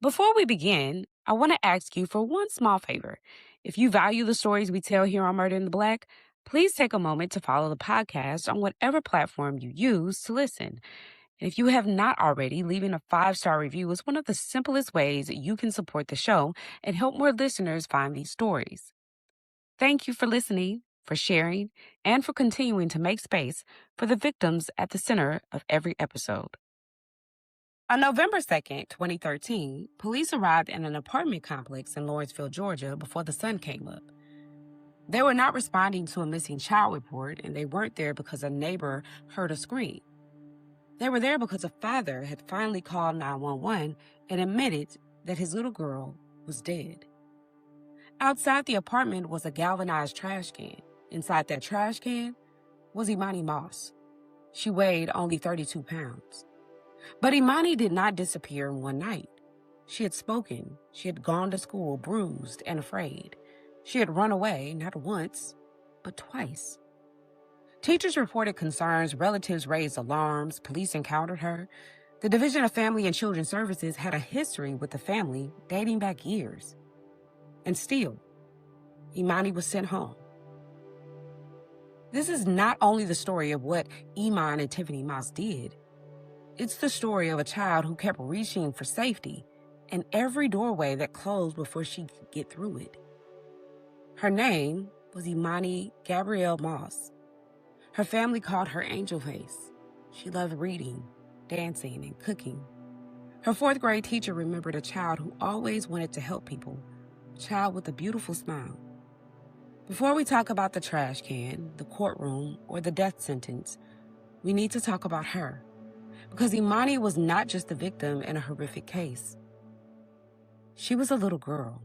Before we begin, I want to ask you for one small favor. If you value the stories we tell here on Murder in the Black, please take a moment to follow the podcast on whatever platform you use to listen. And if you have not already, leaving a 5-star review is one of the simplest ways you can support the show and help more listeners find these stories. Thank you for listening, for sharing, and for continuing to make space for the victims at the center of every episode. On November 2nd, 2013, police arrived at an apartment complex in Lawrenceville, Georgia before the sun came up. They were not responding to a missing child report, and they weren't there because a neighbor heard a scream. They were there because a father had finally called 911 and admitted that his little girl was dead. Outside the apartment was a galvanized trash can. Inside that trash can was Emani Moss. She weighed only 32 pounds. But Emani did not disappear in one night. She had spoken. She had gone to school bruised and afraid. She had run away not once, but twice. Teachers reported concerns, relatives raised alarms, police encountered her. The Division of Family and Children Services had a history with the family dating back years. And still, Emani was sent home. This is not only the story of what Emani and Tiffany Moss did. It's the story of a child who kept reaching for safety in every doorway that closed before she could get through it. Her name was Emani Gabrielle Moss. Her family called her Angelface. She loved reading, dancing, and cooking. Her 4th grade teacher remembered a child who always wanted to help people, a child with a beautiful smile. Before we talk about the trash can, the courtroom, or the death sentence, we need to talk about her. Because Emani was not just a victim in a horrific case. She was a little girl.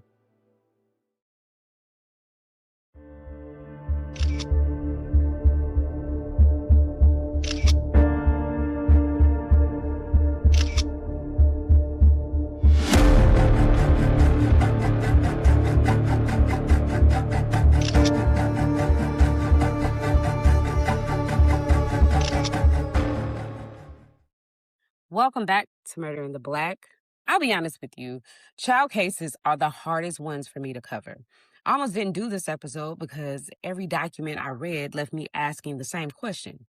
Welcome back to Murder in the Black. I'll be honest with you, child cases are the hardest ones for me to cover. I almost didn't do this episode because every document I read left me asking the same question.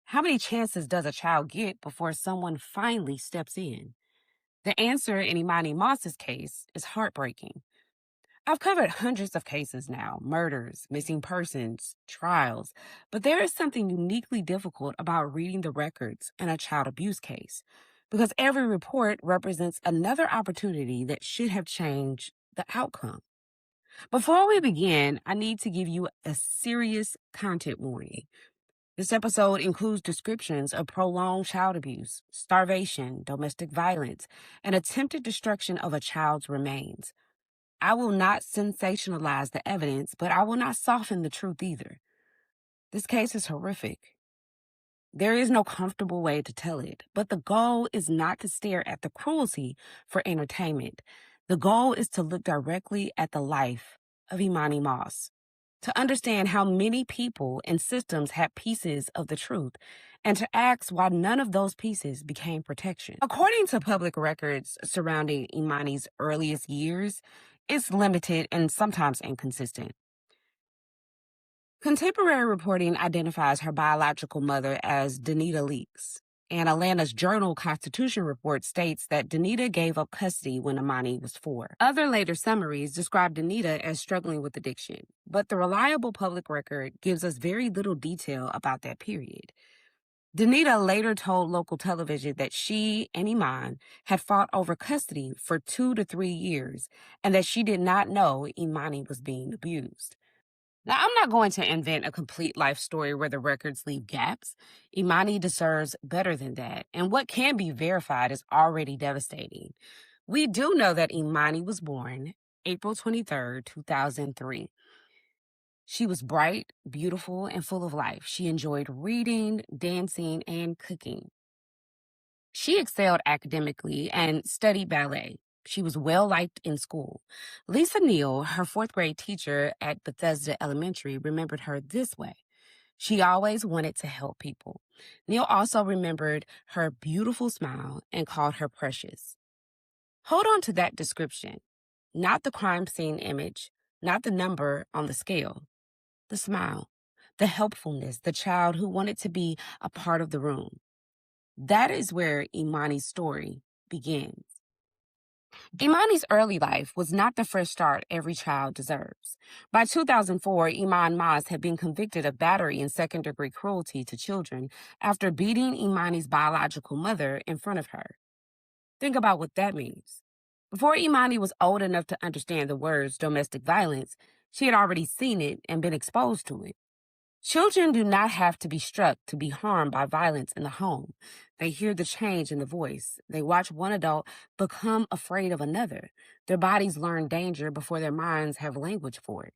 How many chances does a child get before someone finally steps in? The answer in Emani Moss's case is heartbreaking. I've covered hundreds of cases now, murders, missing persons, trials, but there is something uniquely difficult about reading the records in a child abuse case, because every report represents another opportunity that should have changed the outcome. Before we begin, I need to give you a serious content warning. This episode includes descriptions of prolonged child abuse, starvation, domestic violence, and attempted destruction of a child's remains. I will not sensationalize the evidence, but I will not soften the truth either. This case is horrific. There is no comfortable way to tell it, but the goal is not to stare at the cruelty for entertainment. The goal is to look directly at the life of Emani Moss, to understand how many people and systems had pieces of the truth, and to ask why none of those pieces became protection. According to public records surrounding Imani's earliest years, it's limited and sometimes inconsistent. Contemporary reporting identifies her biological mother as Danita Leaks, and Atlanta's Journal-Constitution report states that Danita gave up custody when Emani was 4. Other later summaries describe Danita as struggling with addiction, but the reliable public record gives us very little detail about that period. Danita later told local television that she and Iman had fought over custody for 2 to 3 years and that she did not know Imani was being abused. Now, I'm not going to invent a complete life story where the records leave gaps. Imani deserves better than that, and what can be verified is already devastating. We do know that Imani was born April 23rd, 2003. She was bright, beautiful, and full of life. She enjoyed reading, dancing, and cooking. She excelled academically and studied ballet. She was well-liked in school. Lisa Neal, her 4th grade teacher at Bethesda Elementary, remembered her this way. She always wanted to help people. Neal also remembered her beautiful smile and called her precious. Hold on to that description, not the crime scene image, not the number on the scale, the smile, the helpfulness, the child who wanted to be a part of the room. That is where Imani's story begins. Imani's early life was not the fresh start every child deserves. By 2004, Iman Moss had been convicted of battery and second-degree cruelty to children after beating Imani's biological mother in front of her. Think about what that means. Before Imani was old enough to understand the words domestic violence, she had already seen it and been exposed to it. Children do not have to be struck to be harmed by violence in the home. They hear the change in the voice. They watch one adult become afraid of another. Their bodies learn danger before their minds have language for it.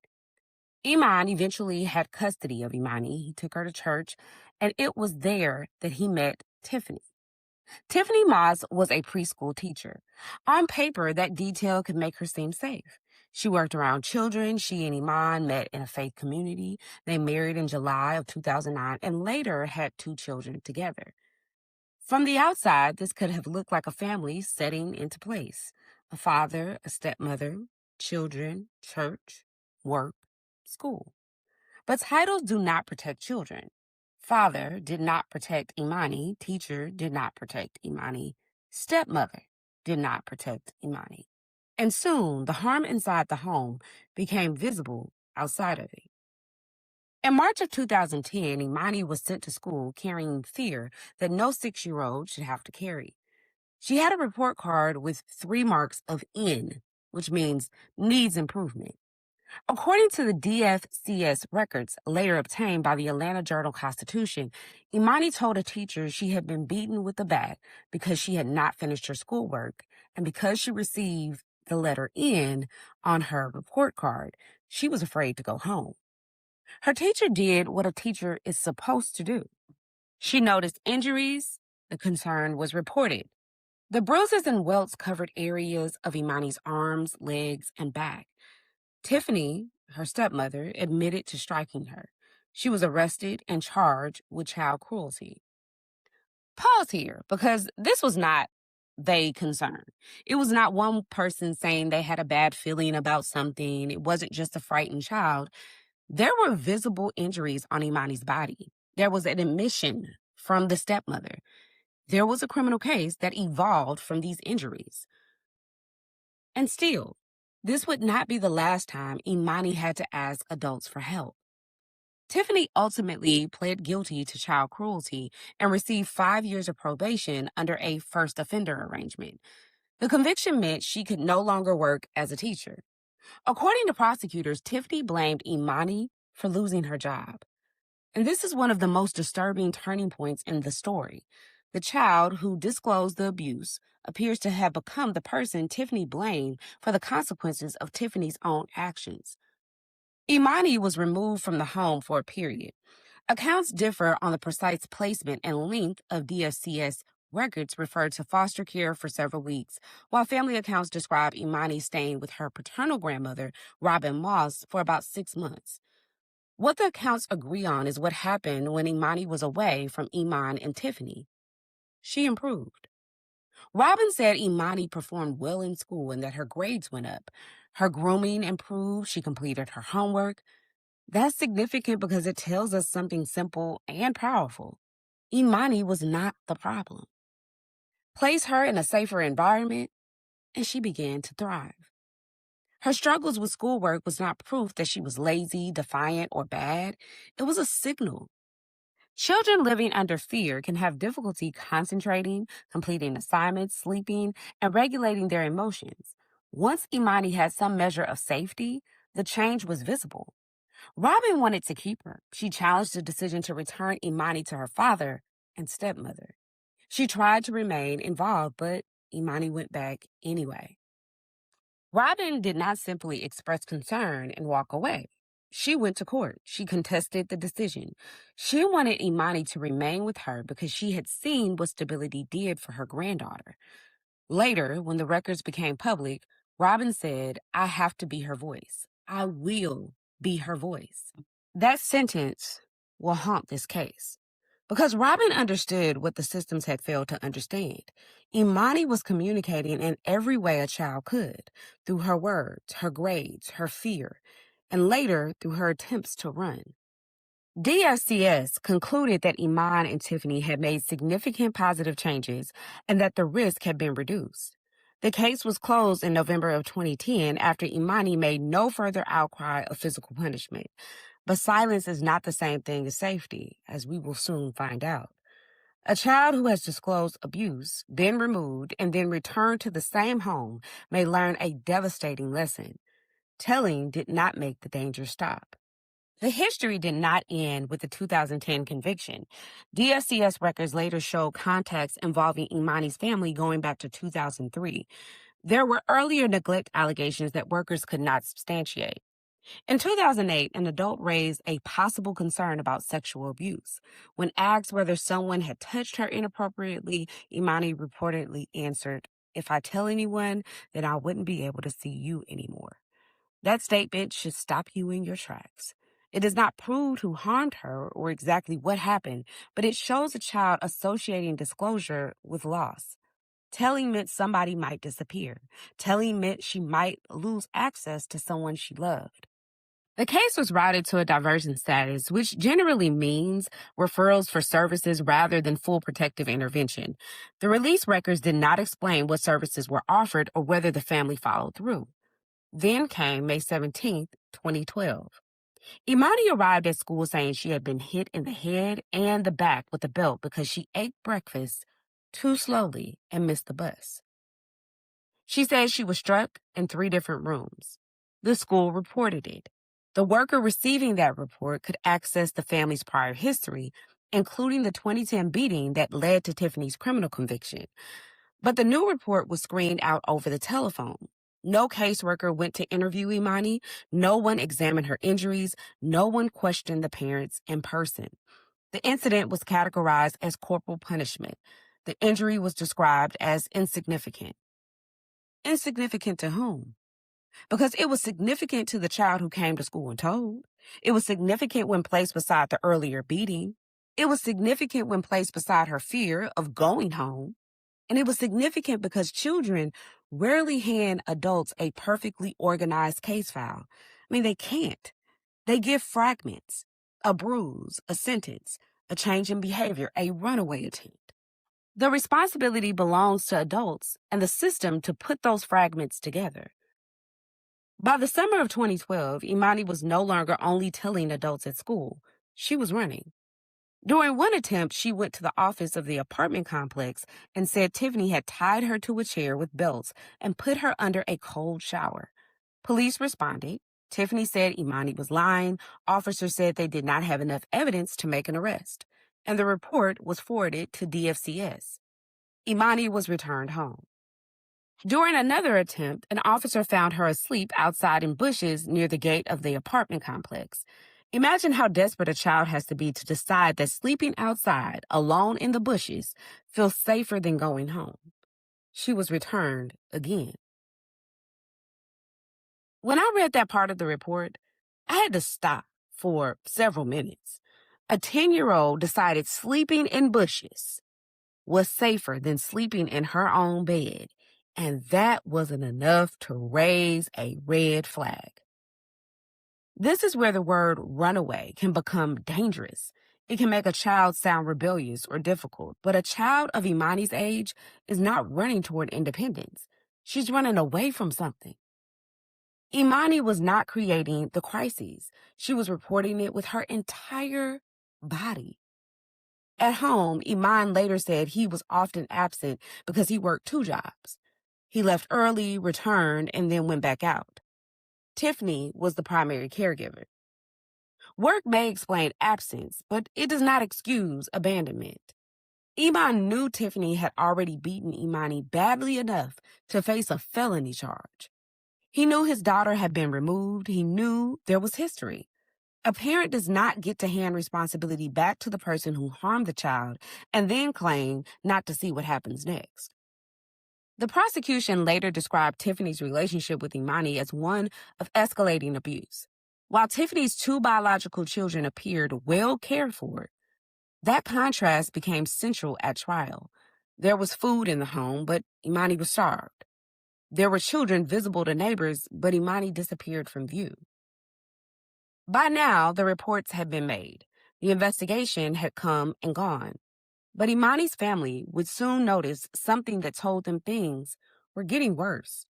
Iman eventually had custody of Imani. He took her to church, and it was there that he met Tiffany. Tiffany Moss was a preschool teacher. On paper, that detail could make her seem safe. She worked around children. She and Iman met in a faith community. They married in July of 2009 and later had 2 children together. From the outside, this could have looked like a family setting into place. A father, a stepmother, children, church, work, school. But titles do not protect children. Father did not protect Imani. Teacher did not protect Imani. Stepmother did not protect Imani. And soon, the harm inside the home became visible outside of it. In March of 2010, Imani was sent to school carrying fear that no 6-year-old should have to carry. She had a report card with 3 marks of N, which means needs improvement. According to the DFCS records later obtained by the Atlanta Journal-Constitution, Imani told a teacher she had been beaten with a bat because she had not finished her schoolwork, and because she received the letter N on her report card, she was afraid to go home. Her teacher did what a teacher is supposed to do. She noticed injuries. The concern was reported. The bruises and welts covered areas of Imani's arms, legs, and back. Tiffany, her stepmother, admitted to striking her. She was arrested and charged with child cruelty. Pause here, because this was not vague concern. It was not one person saying they had a bad feeling about something. It wasn't just a frightened child. There were visible injuries on Imani's body. There was an admission from the stepmother. There was a criminal case that evolved from these injuries. And still, this would not be the last time Imani had to ask adults for help. Tiffany ultimately pled guilty to child cruelty and received 5 years of probation under a first offender arrangement. The conviction meant she could no longer work as a teacher. According to prosecutors, Tiffany blamed Imani for losing her job. And this is one of the most disturbing turning points in the story. The child who disclosed the abuse appears to have become the person Tiffany blamed for the consequences of Tiffany's own actions. Imani was removed from the home for a period. Accounts differ on the precise placement and length of DFCS records referred to foster care for several weeks, while family accounts describe Imani staying with her paternal grandmother, Robin Moss, for about 6 months. What the accounts agree on is what happened when Imani was away from Iman and Tiffany. She improved. Robin said Imani performed well in school and that her grades went up. Her grooming improved. She completed her homework. That's significant because it tells us something simple and powerful. Imani was not the problem. Place her in a safer environment, and she began to thrive. Her struggles with schoolwork was not proof that she was lazy, defiant, or bad. It was a signal. Children living under fear can have difficulty concentrating, completing assignments, sleeping, and regulating their emotions. Once Imani had some measure of safety, the change was visible. Robin wanted to keep her. She challenged the decision to return Imani to her father and stepmother. She tried to remain involved, but Imani went back anyway. Robin did not simply express concern and walk away. She went to court. She contested the decision. She wanted Imani to remain with her because she had seen what stability did for her granddaughter. Later, when the records became public, Robin said, "I have to be her voice. I will be her voice." That sentence will haunt this case Because Robin understood what the systems had failed to understand. Imani was communicating in every way a child could, through her words, her grades, her fear, and later through her attempts to run. DSCS concluded that Iman and Tiffany had made significant positive changes and that the risk had been reduced. The case was closed in November of 2010 after Imani made no further outcry of physical punishment. But silence is not the same thing as safety, as we will soon find out. A child who has disclosed abuse, been removed, and then returned to the same home may learn a devastating lesson. Telling did not make the danger stop. The history did not end with the 2010 conviction. DSCS records later showed contacts involving Imani's family going back to 2003. There were earlier neglect allegations that workers could not substantiate. In 2008, an adult raised a possible concern about sexual abuse. When asked whether someone had touched her inappropriately, Imani reportedly answered, "If I tell anyone, then I wouldn't be able to see you anymore." That statement should stop you in your tracks. It does not prove who harmed her or exactly what happened, but it shows a child associating disclosure with loss. Telling meant somebody might disappear. Telling meant she might lose access to someone she loved. The case was routed to a diversion status, which generally means referrals for services rather than full protective intervention. The release records did not explain what services were offered or whether the family followed through. Then came May 17th, 2012. Imani arrived at school saying she had been hit in the head and the back with a belt because she ate breakfast too slowly and missed the bus. She said she was struck in 3 different rooms. The school reported it. The worker receiving that report could access the family's prior history, including the 2010 beating that led to Tiffany's criminal conviction. But the new report was screened out over the telephone. No caseworker went to interview Imani. No one examined her injuries. No one questioned the parents in person. The incident was categorized as corporal punishment. The injury was described as insignificant. Insignificant to whom? Because it was significant to the child who came to school and told. It was significant when placed beside the earlier beating. It was significant when placed beside her fear of going home. And it was significant because children rarely hand adults a perfectly organized case file. They can't. They give fragments, a bruise, a sentence, a change in behavior, a runaway attempt. The responsibility belongs to adults and the system to put those fragments together. By the summer of 2012, Imani was no longer only telling adults at school. She was running. During one attempt, she went to the office of the apartment complex and said Tiffany had tied her to a chair with belts and put her under a cold shower. Police responded. Tiffany said Imani was lying. Officers said they did not have enough evidence to make an arrest. And the report was forwarded to DFCS. Imani was returned home. During another attempt, an officer found her asleep outside in bushes near the gate of the apartment complex. Imagine how desperate a child has to be to decide that sleeping outside, alone in the bushes, feels safer than going home. She was returned again. When I read that part of the report, I had to stop for several minutes. A 10-year-old decided sleeping in bushes was safer than sleeping in her own bed, and that wasn't enough to raise a red flag. This is where the word runaway can become dangerous. It can make a child sound rebellious or difficult, but a child of Imani's age is not running toward independence. She's running away from something. Imani was not creating the crises. She was reporting it with her entire body. At home, Iman later said he was often absent because he worked 2 jobs. He left early, returned, and then went back out. Tiffany was the primary caregiver. Work may explain absence, but it does not excuse abandonment. Iman knew Tiffany had already beaten Imani badly enough to face a felony charge. He knew his daughter had been removed. He knew there was history. A parent does not get to hand responsibility back to the person who harmed the child and then claim not to see what happens next. The prosecution later described Tiffany's relationship with Imani as one of escalating abuse. While Tiffany's 2 biological children appeared well cared for, That contrast became central at trial. There was food in the home, but Emani was starved. There were children visible to neighbors, but Emani disappeared from view. By now, the reports had been made. The investigation had come and gone. But Imani's family would soon notice something that told them things were getting worse.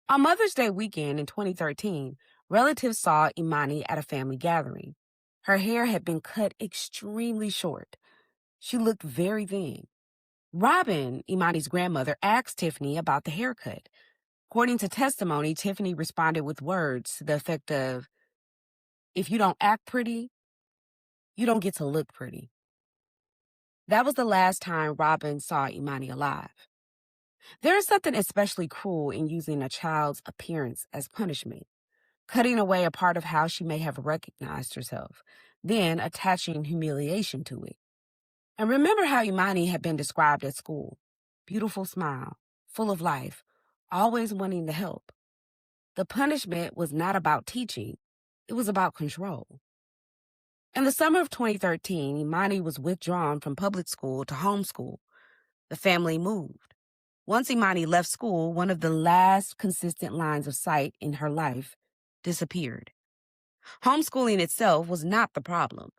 On Mother's Day weekend in 2013, relatives saw Imani at a family gathering. Her hair had been cut extremely short. She looked very thin. Robin, Imani's grandmother, asked Tiffany about the haircut. According to testimony, Tiffany responded with words to the effect of, "If you don't act pretty, you don't get to look pretty." That was the last time Robin saw Imani alive. There is something especially cruel in using a child's appearance as punishment, cutting away a part of how she may have recognized herself, then attaching humiliation to it. And remember how Imani had been described at school. Beautiful smile, full of life, always wanting to help. The punishment was not about teaching, it was about control. In the summer of 2013, Imani was withdrawn from public school to homeschool. The family moved. Once Imani left school, one of the last consistent lines of sight in her life disappeared. Homeschooling itself was not the problem.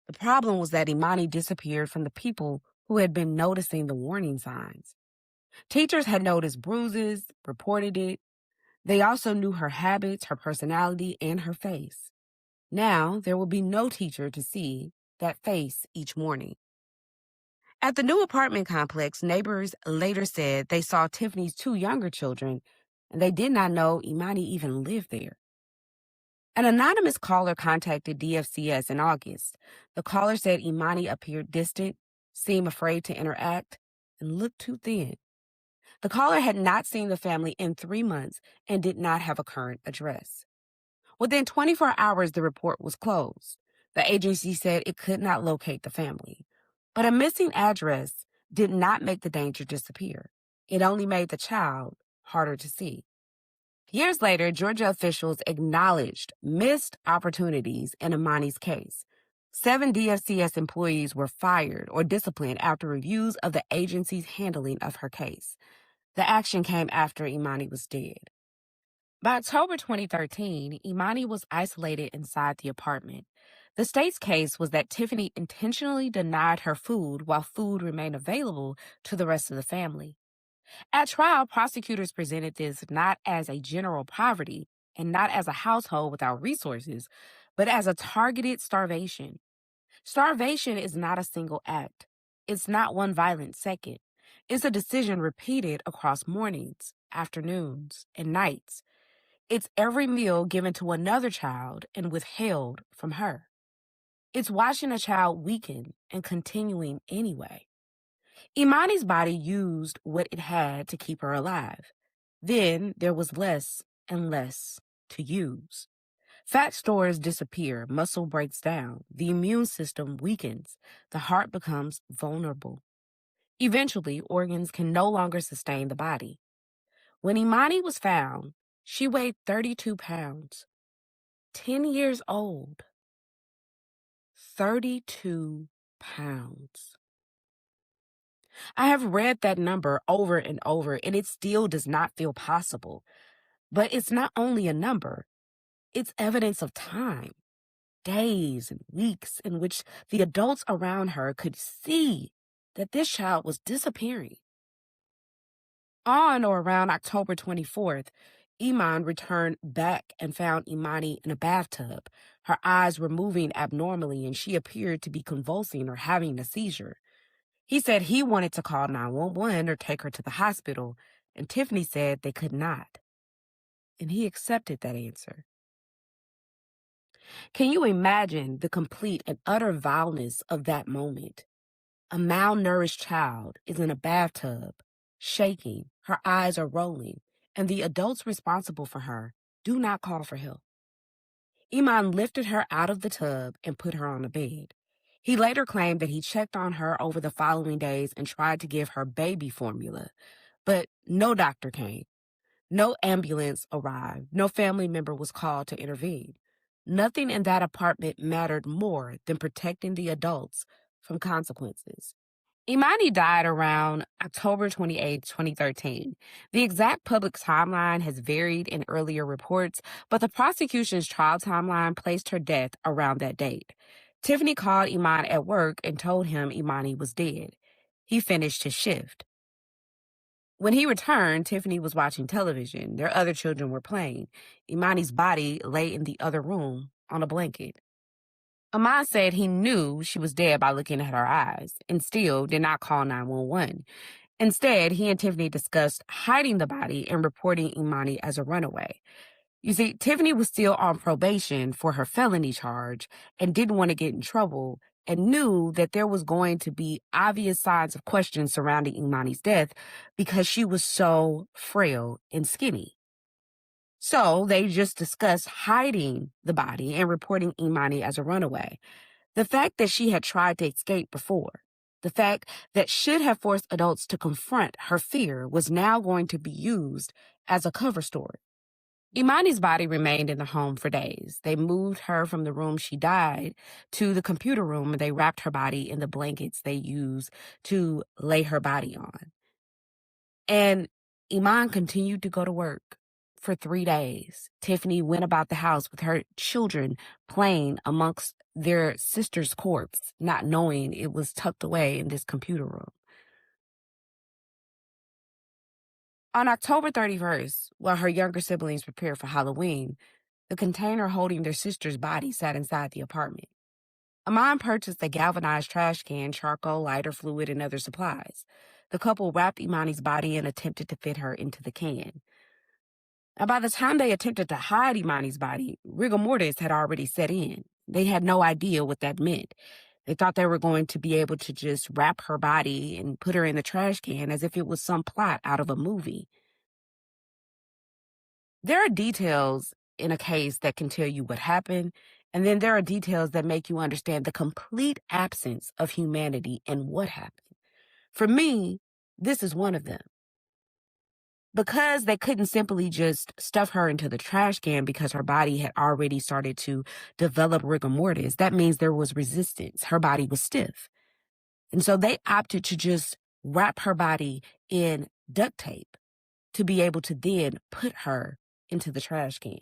The problem was that Imani disappeared from the people who had been noticing the warning signs. Teachers had noticed bruises, reported it. They also knew her habits, her personality, and her face. Now, there will be no teacher to see that face each morning. At the new apartment complex, neighbors later said they saw Tiffany's two younger children, and they did not know Imani even lived there. An anonymous caller contacted DFCS in August. The caller said Imani appeared distant, seemed afraid to interact, and looked too thin. The caller had not seen the family in 3 months and did not have a current address. Within 24 hours, the report was closed. The agency said it could not locate the family. But a missing address did not make the danger disappear. It only made the child harder to see. Years later, Georgia officials acknowledged missed opportunities in Imani's case. 7 DFCS employees were fired or disciplined after reviews of the agency's handling of her case. The action came after Imani was dead. By October 2013, Imani was isolated inside the apartment. The state's case was that Tiffany intentionally denied her food while food remained available to the rest of the family. At trial, prosecutors presented this not as a general poverty and not as a household without resources, but as a targeted starvation. Starvation is not a single act. It's not one violent second. It's a decision repeated across mornings, afternoons, and nights. It's every meal given to another child and withheld from her. It's watching a child weaken and continuing anyway. Imani's body used what it had to keep her alive. Then there was less and less to use. Fat stores disappear, muscle breaks down, the immune system weakens, the heart becomes vulnerable. Eventually, organs can no longer sustain the body. When Imani was found, she weighed 32 pounds, 10 years old. 32 pounds. I have read that number over and over, and it still does not feel possible. But it's not only a number, it's evidence of time, days and weeks in which the adults around her could see that this child was disappearing. On or around October 24th, Iman returned back and found Imani in a bathtub. Her eyes were moving abnormally, and she appeared to be convulsing or having a seizure. He said he wanted to call 911 or take her to the hospital, and Tiffany said they could not. And he accepted that answer. Can you imagine the complete and utter vileness of that moment? A malnourished child is in a bathtub, shaking, her eyes are rolling, and the adults responsible for her do not call for help. Iman lifted her out of the tub and put her on a bed. He later claimed that he checked on her over the following days and tried to give her baby formula, but no doctor came. No ambulance arrived. No family member was called to intervene. Nothing in that apartment mattered more than protecting the adults from consequences. Emani died around October 28, 2013. The exact public timeline has varied in earlier reports, but the prosecution's trial timeline placed her death around that date. Tiffany called Iman at work and told him Imani was dead. He finished his shift. When he returned, Tiffany was watching television. Their other children were playing. Imani's body lay in the other room on a blanket. Ahmad said he knew she was dead by looking at her eyes and still did not call 911. Instead, he and Tiffany discussed hiding the body and reporting Imani as a runaway. You see, Tiffany was still on probation for her felony charge and didn't want to get in trouble and knew that there was going to be obvious signs of question surrounding Imani's death because she was so frail and skinny. So they just discussed hiding the body and reporting Imani as a runaway. The fact that she had tried to escape before, the fact that should have forced adults to confront her fear was now going to be used as a cover story. Imani's body remained in the home for days. They moved her from the room she died to the computer room, and they wrapped her body in the blankets they used to lay her body on. And Iman continued to go to work for 3 days. Tiffany went about the house with her children playing amongst their sister's corpse, not knowing it was tucked away in this computer room. On October 31st, while her younger siblings prepared for Halloween, the container holding their sister's body sat inside the apartment. Iman purchased a galvanized trash can, charcoal, lighter fluid, and other supplies. The couple wrapped Imani's body and attempted to fit her into the can. Now, by the time they attempted to hide Imani's body, rigor mortis had already set in. They had no idea what that meant. They thought they were going to be able to just wrap her body and put her in the trash can as if it was some plot out of a movie. There are details in a case that can tell you what happened, and then there are details that make you understand the complete absence of humanity and what happened. For me, this is one of them. Because they couldn't simply just stuff her into the trash can because her body had already started to develop rigor mortis, that means there was resistance. Her body was stiff. And so they opted to just wrap her body in duct tape to be able to then put her into the trash can.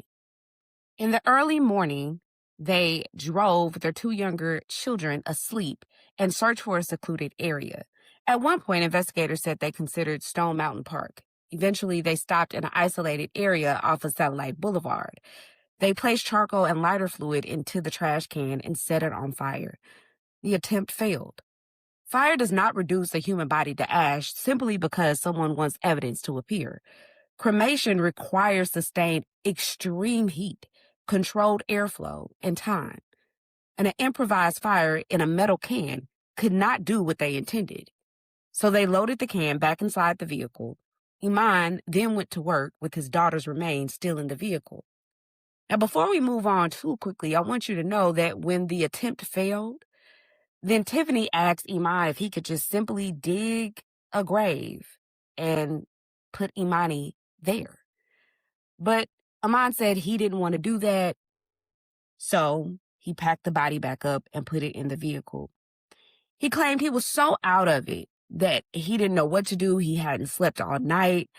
In the early morning, they drove their 2 younger children asleep and searched for a secluded area. At one point, investigators said they considered Stone Mountain Park. Eventually, they stopped in an isolated area off of Satellite Boulevard. They placed charcoal and lighter fluid into the trash can and set it on fire. The attempt failed. Fire does not reduce a human body to ash simply because someone wants evidence to appear. Cremation requires sustained extreme heat, controlled airflow, and time. And an improvised fire in a metal can could not do what they intended. So they loaded the can back inside the vehicle. Iman then went to work with his daughter's remains still in the vehicle. Now, before we move on too quickly, I want you to know that when the attempt failed, then Tiffany asked Iman if he could just simply dig a grave and put Imani there. But Iman said he didn't want to do that, so he packed the body back up and put it in the vehicle. He claimed he was so out of it that he didn't know what to do. He hadn't slept all night.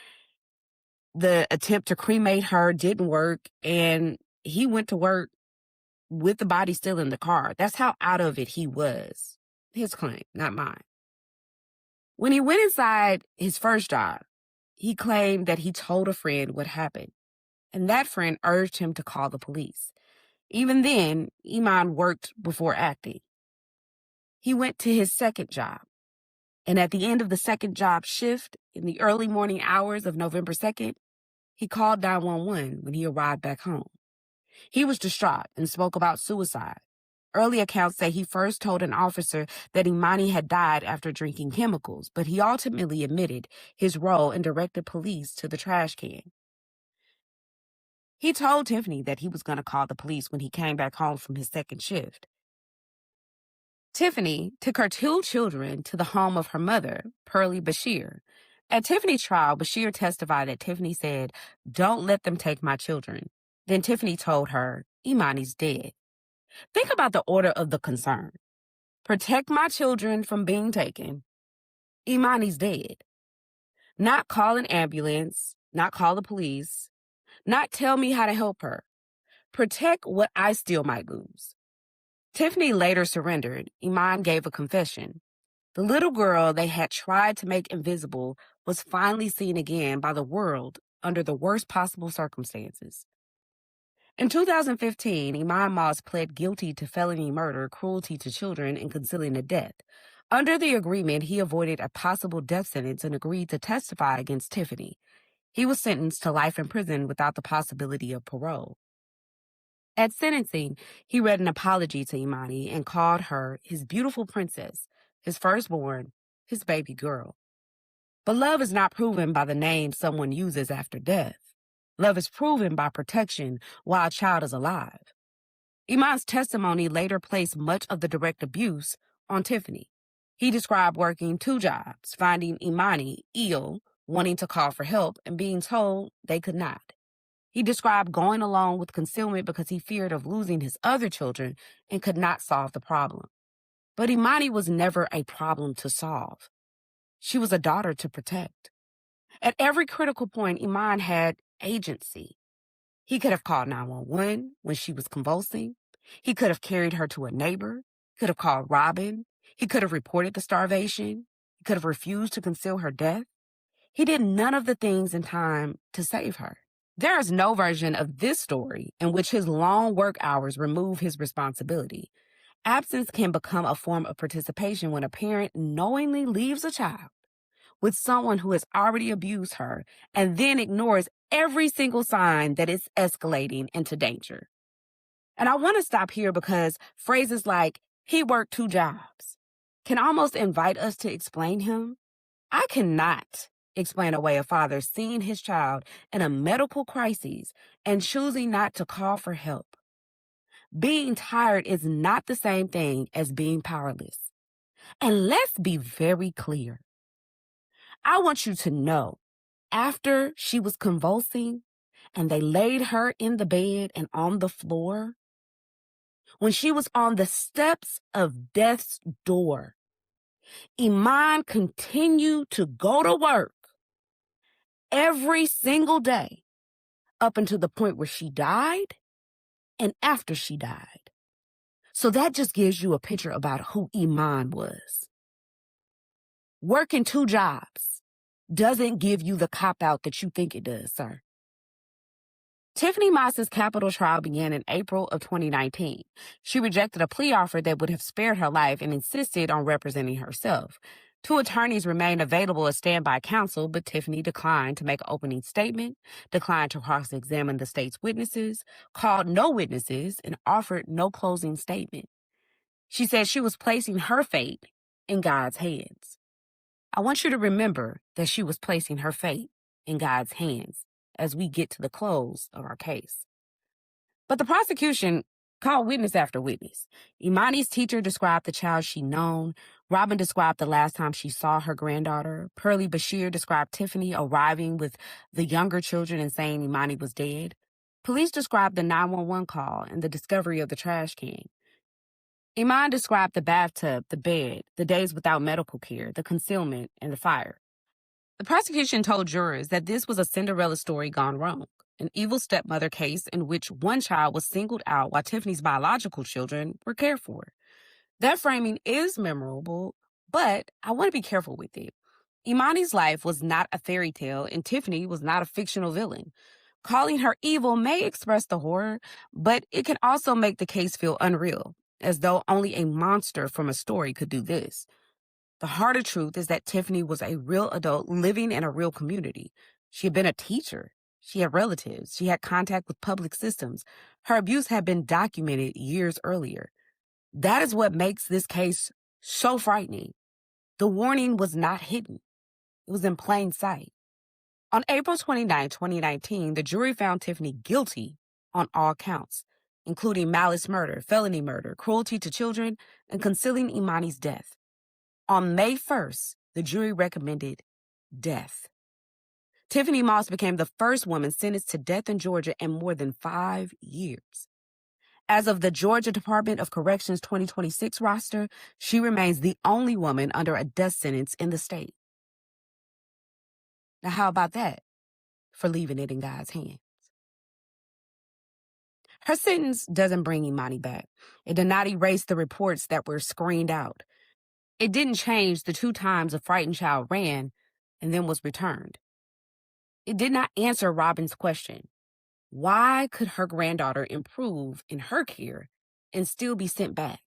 The attempt to cremate her didn't work, and he went to work with the body still in the car. That's how out of it he was. His claim, not mine. When he went inside his first job, he claimed that he told a friend what happened, and that friend urged him to call the police. Even then, Iman worked before acting. He went to his second job, and at the end of the second job shift, in the early morning hours of November 2nd, he called 911 when he arrived back home. He was distraught and spoke about suicide. Early accounts say he first told an officer that Imani had died after drinking chemicals, but he ultimately admitted his role and directed police to the trash can. He told Tiffany that he was going to call the police when he came back home from his second shift. Tiffany took her 2 children to the home of her mother, Pearlie Bashir. At Tiffany's trial, Bashir testified that Tiffany said, "Don't let them take my children." Then Tiffany told her, "Imani's dead." Think about the order of the concern. Protect my children from being taken. Emani's dead. Not call an ambulance, not call the police, not tell me how to help her. Protect what I still might lose. Tiffany later surrendered. Emani gave a confession. The little girl they had tried to make invisible was finally seen again by the world under the worst possible circumstances. In 2015, Emani Moss pled guilty to felony murder, cruelty to children, and concealing a death. Under the agreement, he avoided a possible death sentence and agreed to testify against Tiffany. He was sentenced to life in prison without the possibility of parole. At sentencing, he read an apology to Emani and called her his beautiful princess, his firstborn, his baby girl. But love is not proven by the name someone uses after death. Love is proven by protection while a child is alive. Emani's testimony later placed much of the direct abuse on Tiffany. He described working 2 jobs, finding Emani ill, wanting to call for help, and being told they could not. He described going along with concealment because he feared of losing his other children and could not solve the problem. But Emani was never a problem to solve. She was a daughter to protect. At every critical point, Emani had agency. He could have called 911 when she was convulsing. He could have carried her to a neighbor. He could have called Robin. He could have reported the starvation. He could have refused to conceal her death. He did none of the things in time to save her. There is no version of this story in which his long work hours remove his responsibility. Absence can become a form of participation when a parent knowingly leaves a child with someone who has already abused her and then ignores every single sign that it's escalating into danger. And I want to stop here because phrases like, he worked 2 jobs, can almost invite us to explain him. I cannot explain away a father seeing his child in a medical crisis and choosing not to call for help. Being tired is not the same thing as being powerless. And let's be very clear. I want you to know, after she was convulsing and they laid her in the bed and on the floor, when she was on the steps of death's door, Emani continued to go to work every single day up until the point where she died and after she died. So that just gives you a picture about who Emani was. Working 2 jobs doesn't give you the cop-out that you think it does, sir. Tiffany Moss's capital trial began in April of 2019. She rejected a plea offer that would have spared her life and insisted on representing herself. 2 attorneys remained available as standby counsel, but Tiffany declined to make an opening statement, declined to cross-examine the state's witnesses, called no witnesses, and offered no closing statement. She said she was placing her fate in God's hands. I want you to remember that she was placing her fate in God's hands as we get to the close of our case. But the prosecution called witness after witness. Emani's teacher described the child she'd known. Robin described the last time she saw her granddaughter. Pearlie Bashir described Tiffany arriving with the younger children and saying Emani was dead. Police described the 911 call and the discovery of the trash can. Emani described the bathtub, the bed, the days without medical care, the concealment, and the fire. The prosecution told jurors that this was a Cinderella story gone wrong, an evil stepmother case in which one child was singled out while Tiffany's biological children were cared for. That framing is memorable, but I want to be careful with it. Emani's life was not a fairy tale, and Tiffany was not a fictional villain. Calling her evil may express the horror, but it can also make the case feel unreal, as though only a monster from a story could do this. The harder truth is that Tiffany was a real adult living in a real community. She had been a teacher. She had relatives. She had contact with public systems. Her abuse had been documented years earlier. That is what makes this case so frightening. The warning was not hidden. It was in plain sight. On April 29, 2019, the jury found Tiffany guilty on all counts, including malice murder, felony murder, cruelty to children, and concealing Emani's death. On May 1st, the jury recommended death. Tiffany Moss became the first woman sentenced to death in Georgia in more than 5 years. As of the Georgia Department of Corrections 2026 roster, she remains the only woman under a death sentence in the state. Now, how about that for leaving it in God's hands? Her sentence doesn't bring Emani back. It did not erase the reports that were screened out. It didn't change the 2 times a frightened child ran and then was returned. It did not answer Robin's question. Why could her granddaughter improve in her care and still be sent back?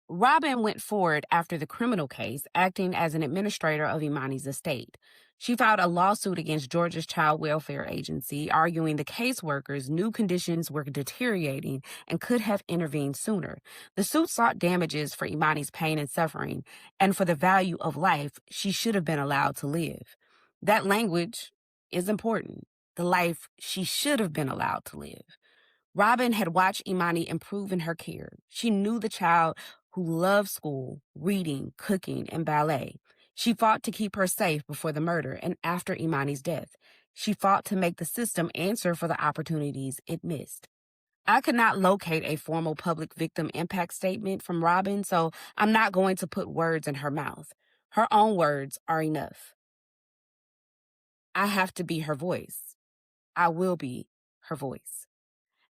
Robin went forward after the criminal case, acting as an administrator of Imani's estate. She filed a lawsuit against Georgia's Child Welfare Agency, arguing the caseworkers knew conditions were deteriorating and could have intervened sooner. The suit sought damages for Imani's pain and suffering, and for the value of life she should have been allowed to live. That language is important. The life she should have been allowed to live. Robin had watched Emani improve in her care. She knew the child who loved school, reading, cooking, and ballet. She fought to keep her safe before the murder and after Imani's death. She fought to make the system answer for the opportunities it missed. I could not locate a formal public victim impact statement from Robin, so I'm not going to put words in her mouth. Her own words are enough. I have to be her voice. I will be her voice.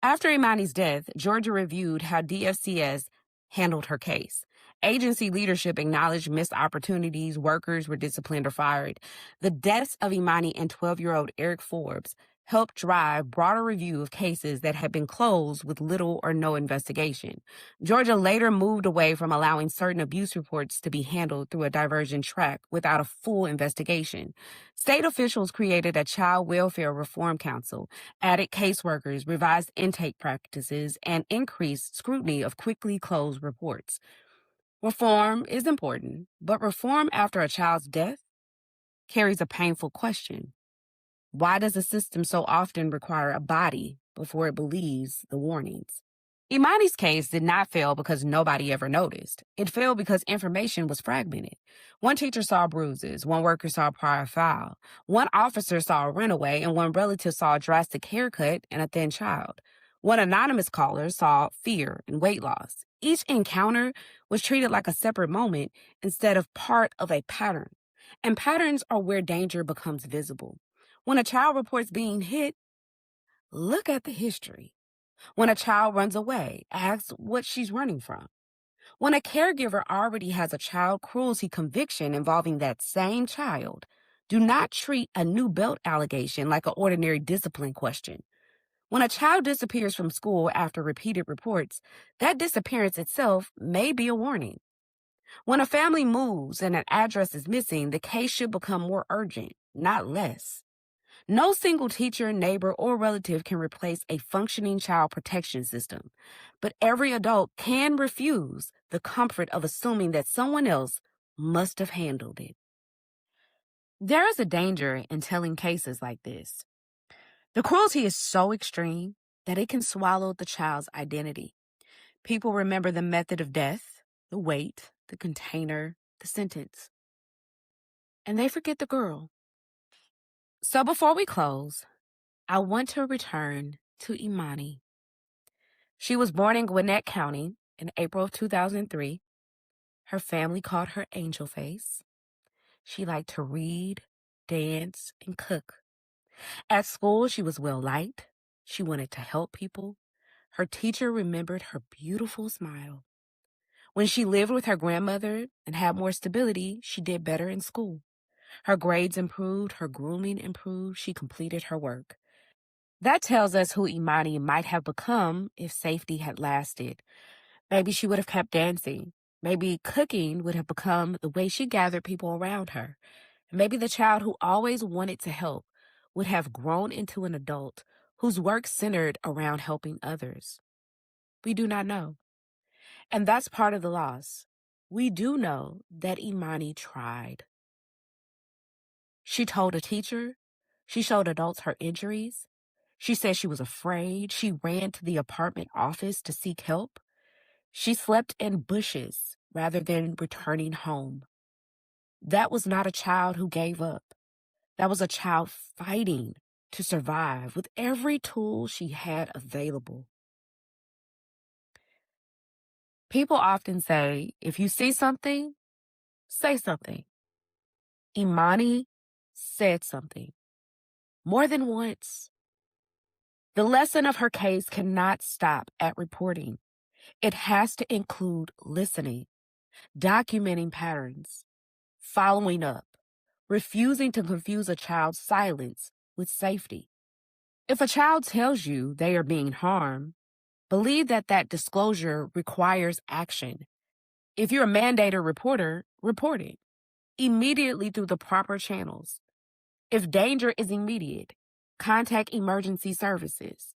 After Imani's death, Georgia reviewed how DFCS handled her case. Agency leadership acknowledged missed opportunities, workers were disciplined or fired. The deaths of Emani and 12-year-old Eric Forbes helped drive broader review of cases that had been closed with little or no investigation. Georgia later moved away from allowing certain abuse reports to be handled through a diversion track without a full investigation. State officials created a Child Welfare Reform Council, added caseworkers, revised intake practices, and increased scrutiny of quickly closed reports. Reform is important, but reform after a child's death carries a painful question. Why does the system so often require a body before it believes the warnings? Imani's case did not fail because nobody ever noticed. It failed because information was fragmented. One teacher saw bruises, one worker saw a prior foul, one officer saw a runaway, and one relative saw a drastic haircut and a thin child. One anonymous caller saw fear and weight loss. Each encounter was treated like a separate moment instead of part of a pattern. And patterns are where danger becomes visible. When a child reports being hit, look at the history. When a child runs away, ask what she's running from. When a caregiver already has a child cruelty conviction involving that same child, do not treat a new belt allegation like an ordinary discipline question. When a child disappears from school after repeated reports, that disappearance itself may be a warning. When a family moves and an address is missing, the case should become more urgent, not less. No single teacher, neighbor, or relative can replace a functioning child protection system, but every adult can refuse the comfort of assuming that someone else must have handled it. There is a danger in telling cases like this. The cruelty is so extreme that it can swallow the child's identity. People remember the method of death, the weight, the container, the sentence, and they forget the girl. So before we close, I want to return to Emani. She was born in Gwinnett County in April of 2003. Her family called her Angelface. She liked to read, dance, and cook. At school, she was well-liked. She wanted to help people. Her teacher remembered her beautiful smile. When she lived with her grandmother and had more stability, she did better in school. Her grades improved, her grooming improved, she completed her work. That tells us who Emani might have become if safety had lasted. Maybe she would have kept dancing. Maybe cooking would have become the way she gathered people around her. Maybe the child who always wanted to help would have grown into an adult whose work centered around helping others. We do not know. And that's part of the loss. We do know that Emani tried. She told a teacher. She showed adults her injuries. She said she was afraid. She ran to the apartment office to seek help. She slept in bushes rather than returning home. That was not a child who gave up. That was a child fighting to survive with every tool she had available. People often say, if you see something, say something. Emani said something more than once. The lesson of her case cannot stop at reporting. It has to include listening, documenting patterns, following up, refusing to confuse a child's silence with safety. If a child tells you they are being harmed, believe that that disclosure requires action. If you're a mandated reporter, report it immediately through the proper channels. If danger is immediate, contact emergency services.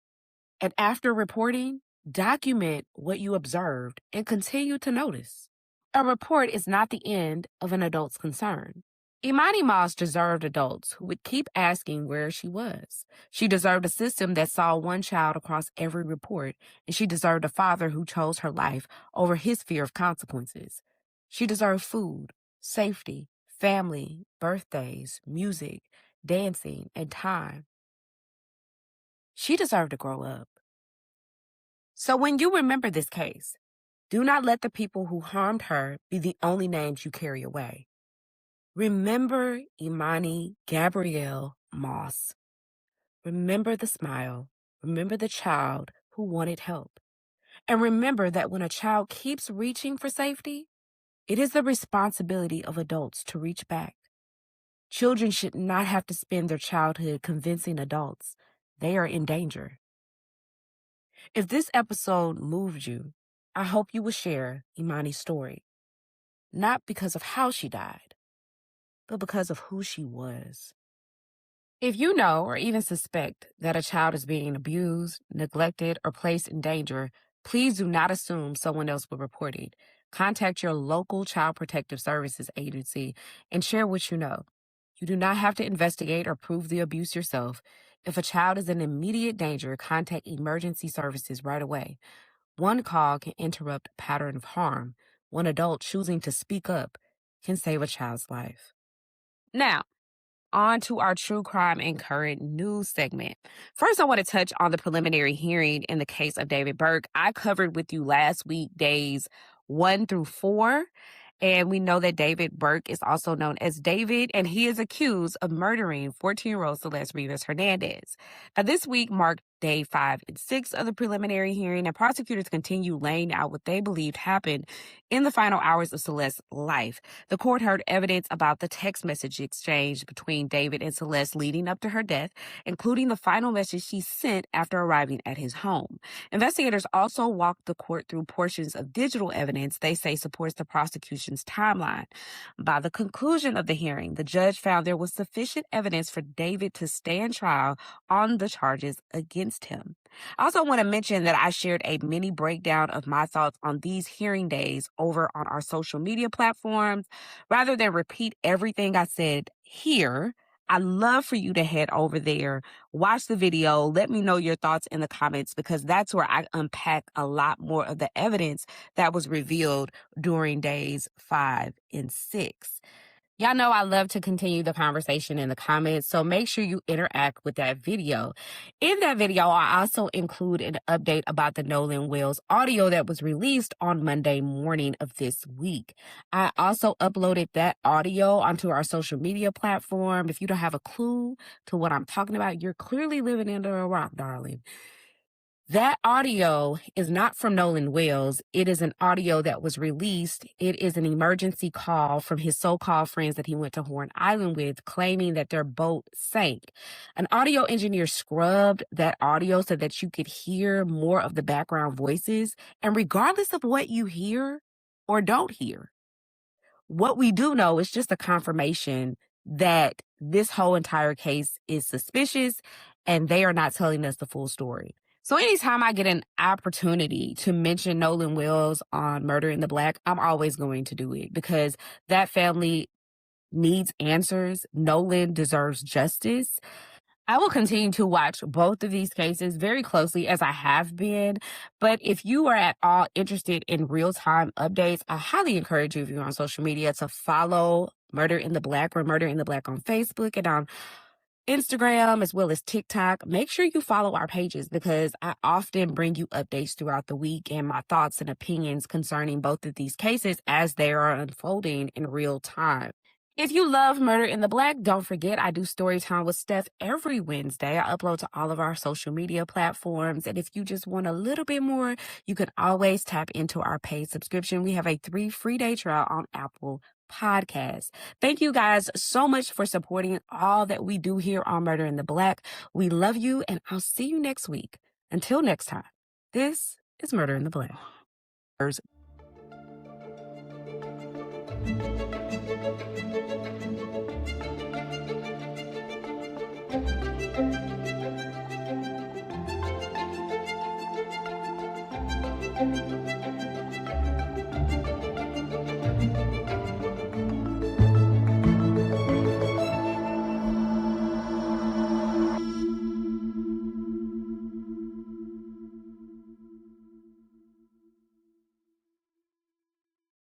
And after reporting, document what you observed and continue to notice. A report is not the end of an adult's concern. Emani Moss deserved adults who would keep asking where she was. She deserved a system that saw one child across every report, and she deserved a father who chose her life over his fear of consequences. She deserved food, safety, family, birthdays, music, dancing, and time. She deserved to grow up. So when you remember this case, do not let the people who harmed her be the only names you carry away. Remember Emani Gabrielle Moss. Remember the smile. Remember the child who wanted help. And remember that when a child keeps reaching for safety, it is the responsibility of adults to reach back. Children should not have to spend their childhood convincing adults they are in danger. If this episode moved you, I hope you will share Imani's story, not because of how she died, but because of who she was. If you know or even suspect that a child is being abused, neglected, or placed in danger, please do not assume someone else will report it. Contact your local Child Protective Services agency and share what you know. You do not have to investigate or prove the abuse yourself. If a child is in immediate danger, contact emergency services right away. One call can interrupt a pattern of harm. One adult choosing to speak up can save a child's life. Now, on to our true crime and current news segment. First, I want to touch on the preliminary hearing in the case of David Burke. I covered with you last week days 1 through 4. And we know that David Burke is also known as David, and he is accused of murdering 14-year-old Celeste Rivas Hernandez. Now, this week marked day 5 and 6 of the preliminary hearing, and prosecutors continue laying out what they believed happened in the final hours of Celeste's life. The court heard evidence about the text message exchange between David and Celeste leading up to her death, including the final message she sent after arriving at his home. Investigators also walked the court through portions of digital evidence they say supports the prosecution's timeline. By the conclusion of the hearing, the judge found there was sufficient evidence for David to stand trial on the charges against him. I also want to mention that I shared a mini breakdown of my thoughts on these hearing days over on our social media platforms. Rather than repeat everything I said here, I'd love for you to head over there, watch the video, let me know your thoughts in the comments, because that's where I unpack a lot more of the evidence that was revealed during days 5 and 6. Y'all know I love to continue the conversation in the comments, so make sure you interact with that video. In that video, I also include an update about the Nolan Wells audio that was released on Monday morning of this week. I also uploaded that audio onto our social media platform. If you don't have a clue to what I'm talking about, you're clearly living under a rock, darling. That audio is not from Nolan Wells. It is an audio that was released. It is an emergency call from his so-called friends that he went to Horn Island with, claiming that their boat sank. An audio engineer scrubbed that audio so that you could hear more of the background voices. And regardless of what you hear or don't hear, what we do know is just a confirmation that this whole entire case is suspicious and they are not telling us the full story. So anytime I get an opportunity to mention Nolan Wells on Murder in the Black, I'm always going to do it because that family needs answers. Nolan deserves justice. I will continue to watch both of these cases very closely as I have been. But if you are at all interested in real-time updates, I highly encourage you, if you're on social media, to follow Murder in the Black or Murder in the Black on Facebook and on Instagram as well as TikTok. Make sure you follow our pages because I often bring you updates throughout the week and my thoughts and opinions concerning both of these cases as they are unfolding in real time. If you love Murder in the Black, don't forget I do story time with Steph every Wednesday. I upload to all of our social media platforms. And if you just want a little bit more, you can always tap into our paid subscription. We have a 3 free day trial on Apple Podcasts. Thank you guys so much for supporting all that we do here on Murder in the Black. We love you, and I'll see you next week. Until next time, this is Murder in the Black.